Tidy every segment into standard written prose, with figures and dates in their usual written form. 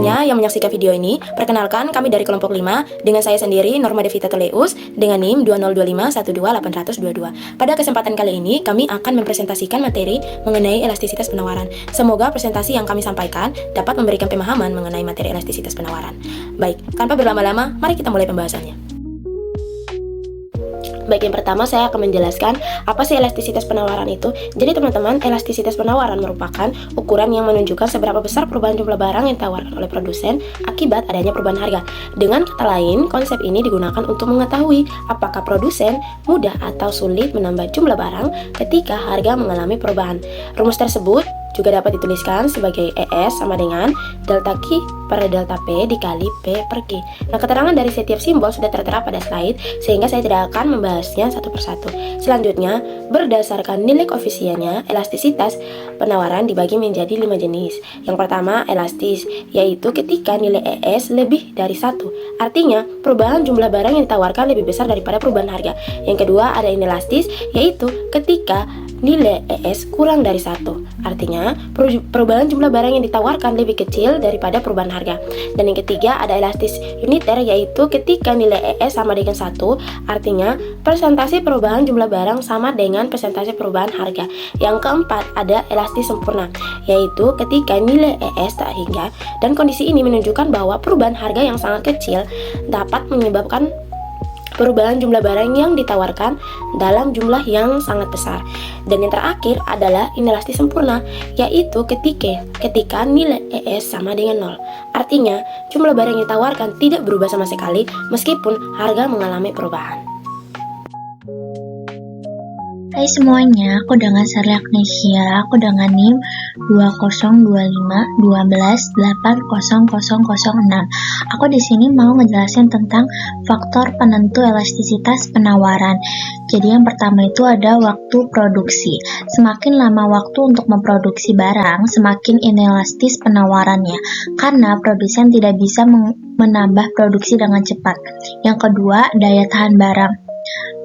semuanya yang menyaksikan video ini. Perkenalkan, kami dari kelompok 5 dengan saya sendiri, Norma Devita Toleus, dengan NIM 2025121822. Pada kesempatan kali ini, kami akan mempresentasikan materi mengenai elastisitas penawaran. Semoga presentasi yang kami sampaikan dapat memberikan pemahaman mengenai materi elastisitas penawaran. Baik, tanpa berlama-lama, mari kita mulai pembahasannya. Baik, yang pertama saya akan menjelaskan apa sih elastisitas penawaran itu. Jadi teman-teman, elastisitas penawaran merupakan ukuran yang menunjukkan seberapa besar perubahan jumlah barang yang ditawarkan oleh produsen akibat adanya perubahan harga. Dengan kata lain, konsep ini digunakan untuk mengetahui apakah produsen mudah atau sulit menambah jumlah barang ketika harga mengalami perubahan. Rumus tersebut juga dapat dituliskan sebagai ES sama dengan delta Q per delta P dikali P per Q. Nah, keterangan dari setiap simbol sudah tertera pada slide, sehingga saya tidak akan membahasnya satu persatu. Selanjutnya, berdasarkan nilai koefisiennya, elastisitas penawaran dibagi menjadi 5 jenis. Yang pertama, elastis, yaitu ketika nilai ES lebih dari 1. Artinya, perubahan jumlah barang yang ditawarkan lebih besar daripada perubahan harga. Yang kedua, ada inelastis, yaitu ketika nilai ES kurang dari 1. Artinya, perubahan jumlah barang yang ditawarkan lebih kecil daripada perubahan harga. Dan yang ketiga, ada elastis uniter, yaitu ketika nilai ES sama dengan 1. Artinya, persentase perubahan jumlah barang sama dengan persentase perubahan harga. Yang keempat, ada elastis sempurna, yaitu ketika nilai ES tak hingga, dan kondisi ini menunjukkan bahwa perubahan harga yang sangat kecil dapat menyebabkan perubahan jumlah barang yang ditawarkan dalam jumlah yang sangat besar. Dan yang terakhir adalah inelastis sempurna, yaitu ketika nilai ES sama dengan 0. Artinya, jumlah barang yang ditawarkan tidak berubah sama sekali meskipun harga mengalami perubahan. Hai semuanya, aku dengan Sari Agnesia, aku dengan NIM 202512180006. Aku di sini mau ngejelasin tentang faktor penentu elastisitas penawaran. Jadi yang pertama itu ada waktu produksi. Semakin lama waktu untuk memproduksi barang, semakin inelastis penawarannya, karena produsen tidak bisa menambah produksi dengan cepat. Yang kedua, daya tahan barang.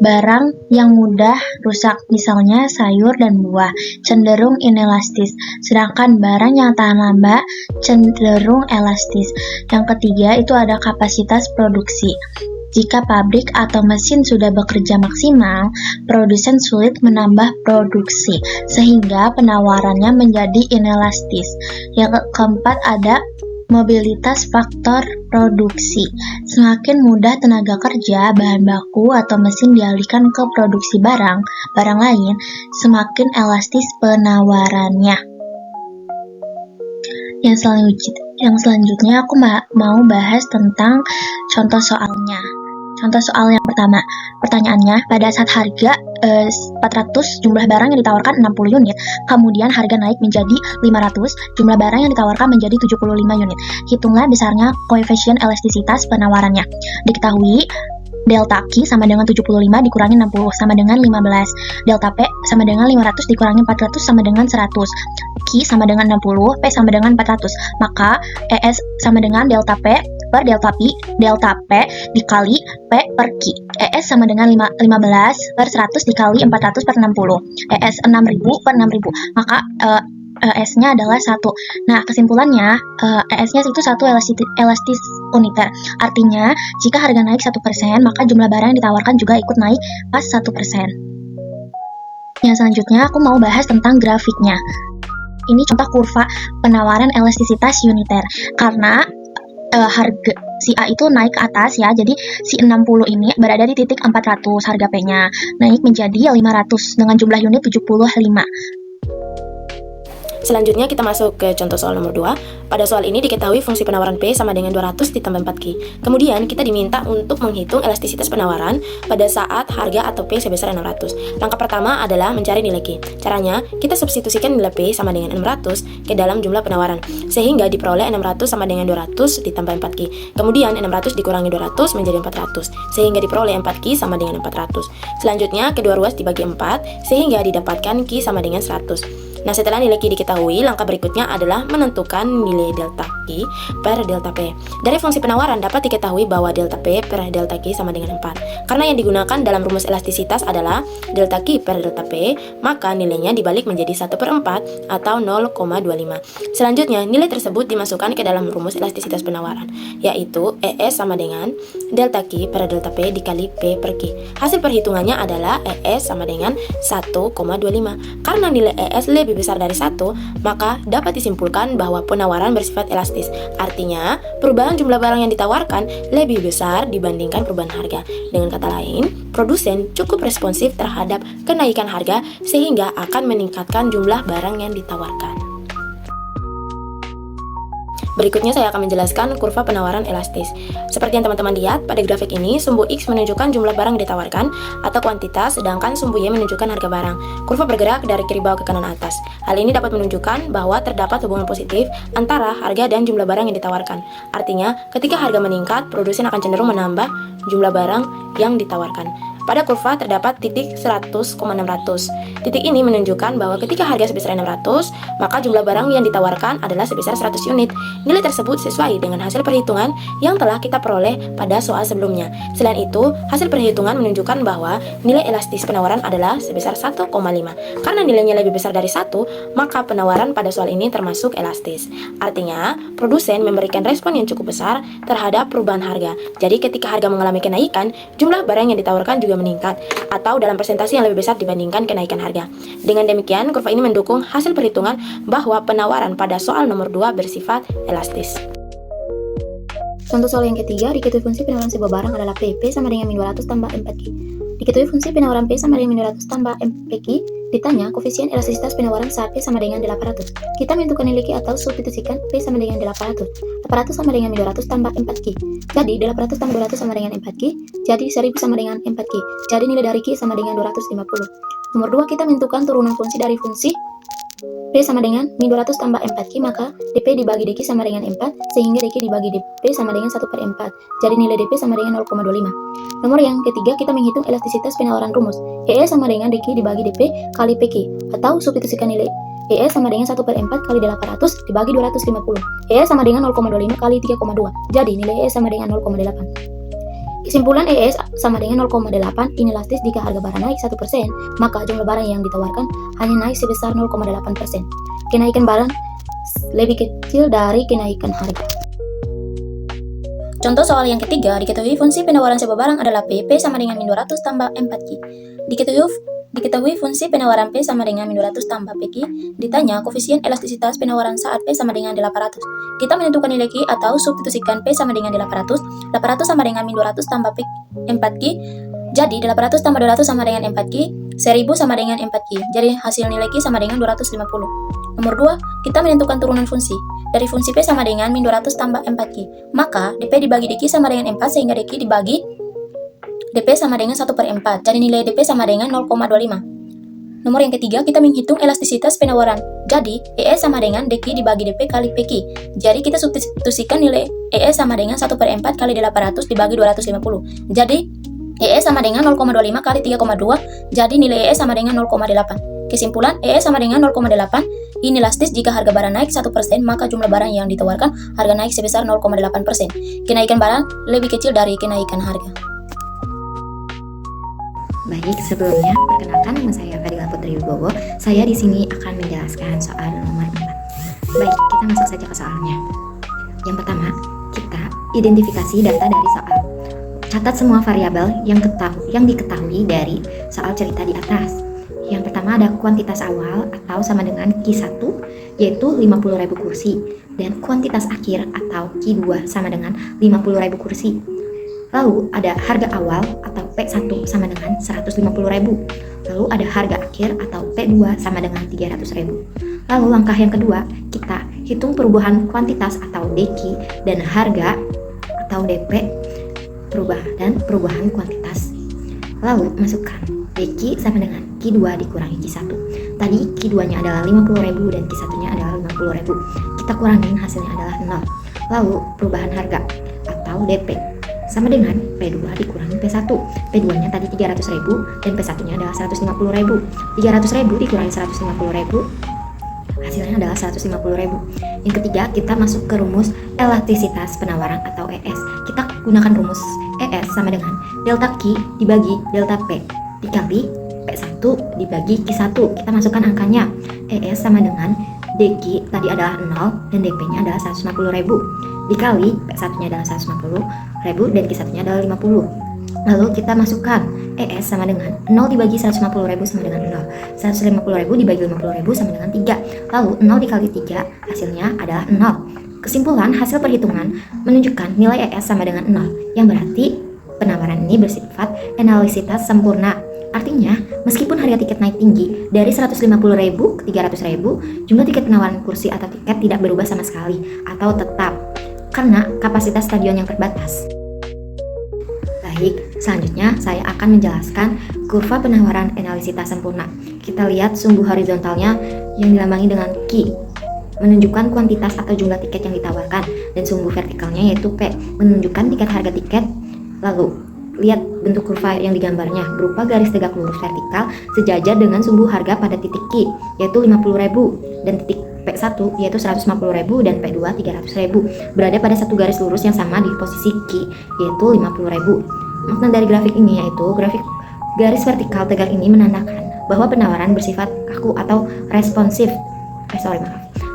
Barang yang mudah rusak, misalnya sayur dan buah, cenderung inelastis, sedangkan barang yang tahan lama cenderung elastis. Yang ketiga itu ada kapasitas produksi. Jika pabrik atau mesin sudah bekerja maksimal, produsen sulit menambah produksi, sehingga penawarannya menjadi inelastis. Yang keempat ada mobilitas faktor produksi. Semakin mudah tenaga kerja, bahan baku, atau mesin dialihkan ke produksi barang lain, semakin elastis penawarannya. Yang selanjutnya aku mau bahas tentang contoh soalnya. Contoh soal yang pertama, pertanyaannya, pada saat harga 400, jumlah barang yang ditawarkan 60 unit, kemudian harga naik menjadi 500, jumlah barang yang ditawarkan menjadi 75 unit. Hitunglah besarnya koefisien elastisitas penawarannya. Diketahui delta Q sama dengan 75 dikurangi 60 sama dengan 15. Delta P sama dengan 500 dikurangi 400 sama dengan 100. Q sama dengan 60, P sama dengan 400. Maka ES sama dengan delta P per delta P dikali P per Q. ES sama dengan 15 per 100 dikali 400 per 60. ES 6000 per 6000. Maka ES-nya adalah 1. Nah, kesimpulannya, ES-nya itu 1 elastis uniter. Artinya, jika harga naik 1%, maka jumlah barang yang ditawarkan juga ikut naik pas 1%. Yang selanjutnya, aku mau bahas tentang grafiknya. Ini contoh kurva penawaran elastisitas uniter. Karena harga si A itu naik ke atas ya, jadi si 60 ini berada di titik 400, harga P-nya naik menjadi 500 dengan jumlah unit 75. Selanjutnya kita masuk ke contoh soal nomor 2. Pada soal ini diketahui fungsi penawaran P sama dengan 200 ditambah 4Q. Kemudian kita diminta untuk menghitung elastisitas penawaran pada saat harga atau P sebesar 600. Langkah pertama adalah mencari nilai Q. Caranya, kita substitusikan nilai P sama dengan 600 ke dalam jumlah penawaran, sehingga diperoleh 600 sama dengan 200 ditambah 4Q. Kemudian 600 dikurangi 200 menjadi 400, sehingga diperoleh 4Q sama dengan 400. Selanjutnya, kedua ruas dibagi 4, sehingga didapatkan Q sama dengan 100. Nah, setelah nilai Q diketahui, langkah berikutnya adalah menentukan nilai delta Q per delta P. Dari fungsi penawaran dapat diketahui bahwa delta P per delta Q sama dengan 4. Karena yang digunakan dalam rumus elastisitas adalah delta Q per delta P, maka nilainya dibalik menjadi 1/4 atau 0,25. Selanjutnya, nilai tersebut dimasukkan ke dalam rumus elastisitas penawaran, yaitu ES sama dengan delta Q per delta P dikali P per Q. Hasil perhitungannya adalah ES sama dengan 1,25. Karena nilai ES lebih besar dari 1, maka dapat disimpulkan bahwa penawaran bersifat elastis. Artinya, perubahan jumlah barang yang ditawarkan lebih besar dibandingkan perubahan harga. Dengan kata lain, produsen cukup responsif terhadap kenaikan harga sehingga akan meningkatkan jumlah barang yang ditawarkan. Berikutnya saya akan menjelaskan kurva penawaran elastis. Seperti yang teman-teman lihat, pada grafik ini sumbu X menunjukkan jumlah barang yang ditawarkan atau kuantitas, sedangkan sumbu Y menunjukkan harga barang. Kurva bergerak dari kiri bawah ke kanan atas. Hal ini dapat menunjukkan bahwa terdapat hubungan positif antara harga dan jumlah barang yang ditawarkan. Artinya, ketika harga meningkat, produsen akan cenderung menambah jumlah barang yang ditawarkan. Pada kurva terdapat titik 100,600. Titik ini menunjukkan bahwa ketika harga sebesar 600, maka jumlah barang yang ditawarkan adalah sebesar 100 unit. Nilai tersebut sesuai dengan hasil perhitungan yang telah kita peroleh pada soal sebelumnya. Selain itu, hasil perhitungan menunjukkan bahwa nilai elastis penawaran adalah sebesar 1,5. Karena nilainya lebih besar dari 1, maka penawaran pada soal ini termasuk elastis. Artinya, produsen memberikan respon yang cukup besar terhadap perubahan harga. Jadi ketika harga mengalami kenaikan, jumlah barang yang ditawarkan juga meningkat, atau dalam persentase yang lebih besar dibandingkan kenaikan harga. Dengan demikian, kurva ini mendukung hasil perhitungan bahwa penawaran pada soal nomor 2 bersifat elastis. Contoh soal yang ketiga, diketahui fungsi penawaran sebuah barang adalah P sama dengan min 200 tambah M4Q. Diketahui fungsi penawaran P sama dengan min 200 tambah M4Q, ditanya koefisien elastisitas penawaran saat P sama dengan 800. Kita menentukan nilai Q atau substitusikan P sama dengan 800. 800 sama dengan min 200 tambah M4Q. Jadi 800 tambah 200 sama dengan M4Q, jadi 1000 sama dengan M4Q. Jadi nilai dari Q sama dengan 250. Nomor 2, kita menentukan turunan fungsi dari fungsi P sama dengan min 200 tambah M4Q, maka DP dibagi DQ sama dengan 4, sehingga DQ dibagi DP sama dengan 1/4. Jadi nilai DP sama dengan 0,25. Nomor yang ketiga, kita menghitung elastisitas penawaran rumus. EE sama dengan DQ dibagi DP kali PQ, atau substitusikan nilai EE sama dengan 1/4 kali 800 dibagi 250. EE sama dengan 0,25 kali 3,2. Jadi nilai EE sama dengan 0,8. Kesimpulan ES sama dengan 0,8 inelastis jika harga barang naik 1%, maka jumlah barang yang ditawarkan hanya naik sebesar 0,8%. Kenaikan barang lebih kecil dari kenaikan harga. Contoh soal yang ketiga, diketahui fungsi penawaran sebuah barang adalah P sama dengan min 200 tambah M4Q. Diketahui fungsi penawaran P sama dengan min 200 tambah PQ, ditanya koefisien elastisitas penawaran saat P sama dengan 800. Kita menentukan nilai Q atau substitusikan P sama dengan 800. 800 sama dengan min 200 tambah M4Q, jadi 800 tambah 200 sama dengan M4Q, 1000 sama dengan M4Q. Jadi hasil nilai Q sama dengan 250. Nomor 2, kita menentukan turunan fungsi. Dari fungsi P sama dengan min 200 tambah M4Q, maka DP dibagi DQ sama dengan 4, sehingga DQ dibagi DP sama dengan 1/4, jadi nilai DP sama dengan 0,25. Nomor yang ketiga, kita menghitung elastisitas penawaran. Jadi, EE sama dengan DQ dibagi DP kali PQ. Jadi, kita substitusikan nilai EE sama dengan 1/4 kali 800 dibagi 250. Jadi, EE sama dengan 0,25 kali 3,2, jadi nilai EE sama dengan 0,8. Kesimpulan, EE sama dengan 0,8, inelastis jika harga barang naik 1%, maka jumlah barang yang ditawarkan harga naik sebesar 0,8%. Kenaikan barang lebih kecil dari kenaikan harga. Baik, sebelumnya perkenalkan nama saya Fadila Putri Wibowo. Saya di sini akan menjelaskan soal nomor 4. Baik, kita masuk saja ke soalnya. Yang pertama, kita identifikasi data dari soal. Catat semua variabel yang diketahui dari soal cerita di atas. Yang pertama ada kuantitas awal atau sama dengan Q1, yaitu 50.000 kursi, dan kuantitas akhir atau Q2 sama dengan 50.000 kursi. Lalu ada harga awal atau P1 sama dengan 150.000. Lalu ada harga akhir atau P2 sama dengan 300.000. Lalu langkah yang kedua, kita hitung perubahan kuantitas atau DQ dan harga atau DP perubahan kuantitas. Lalu masukkan DQ sama dengan Q2 dikurangi Q1. Tadi Q2-nya adalah 50.000 dan Q1-nya adalah 50.000. Kita kurangin, hasilnya adalah 0. Lalu perubahan harga atau DP sama dengan P2 dikurangi P1. P2-nya tadi 300.000 dan P1-nya adalah 150.000. 300.000 dikurangi 150.000 hasilnya adalah 150.000. Yang ketiga, kita masuk ke rumus elastisitas penawaran atau ES. Kita gunakan rumus ES sama dengan delta Q dibagi delta P dikali P1 dibagi Q1. Kita masukkan angkanya. ES sama dengan DQ tadi adalah 0 dan DP-nya adalah 150.000 dikali P1-nya adalah 150.000 dan Q1-nya adalah 50. Lalu kita masukkan ES sama dengan 0 dibagi 150.000 sama dengan 0. 150.000 dibagi 50.000 sama dengan 3. Lalu 0 dikali 3 hasilnya adalah 0. Kesimpulan hasil perhitungan menunjukkan nilai ES sama dengan 0, yang berarti penawaran ini bersifat analisitas sempurna. Artinya, meskipun harga tiket naik tinggi dari 150.000 ke 300.000, jumlah tiket penawaran kursi atau tiket tidak berubah sama sekali atau tetap karena kapasitas stadion yang terbatas. Baik, selanjutnya saya akan menjelaskan kurva penawaran analisitas sempurna. Kita lihat sumbu horizontalnya yang dilambangi dengan Q, menunjukkan kuantitas atau jumlah tiket yang ditawarkan, dan sumbu vertikalnya yaitu P, menunjukkan tingkat harga tiket. Lalu, lihat bentuk kurva yang digambarnya berupa garis tegak lurus vertikal sejajar dengan sumbu harga pada titik Q, yaitu 50.000, dan titik P1 yaitu 150.000 dan P2 300.000 berada pada satu garis lurus yang sama di posisi Q, yaitu 50.000. Makna dari grafik ini yaitu grafik garis vertikal tegak ini menandakan bahwa penawaran bersifat kaku atau responsif,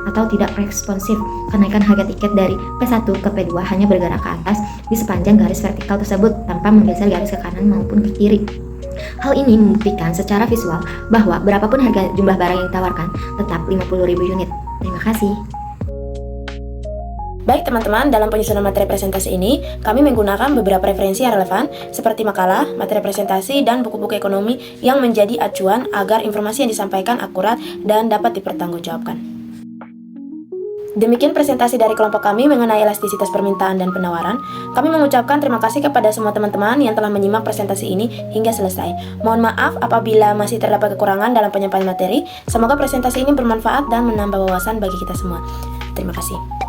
atau tidak responsif. Kenaikan harga tiket dari P1 ke P2 hanya bergerak ke atas di sepanjang garis vertikal tersebut tanpa menggeser garis ke kanan maupun ke kiri. Hal ini membuktikan secara visual bahwa berapapun harga jumlah barang yang ditawarkan tetap 50.000 unit. Terima kasih. Baik teman-teman, dalam penyusunan materi presentasi ini, kami menggunakan beberapa referensi yang relevan seperti makalah, materi presentasi, dan buku-buku ekonomi yang menjadi acuan agar informasi yang disampaikan akurat dan dapat dipertanggungjawabkan. Demikian presentasi dari kelompok kami mengenai elastisitas permintaan dan penawaran. Kami mengucapkan terima kasih kepada semua teman-teman yang telah menyimak presentasi ini hingga selesai. Mohon maaf apabila masih terdapat kekurangan dalam penyampaian materi. Semoga presentasi ini bermanfaat dan menambah wawasan bagi kita semua. Terima kasih.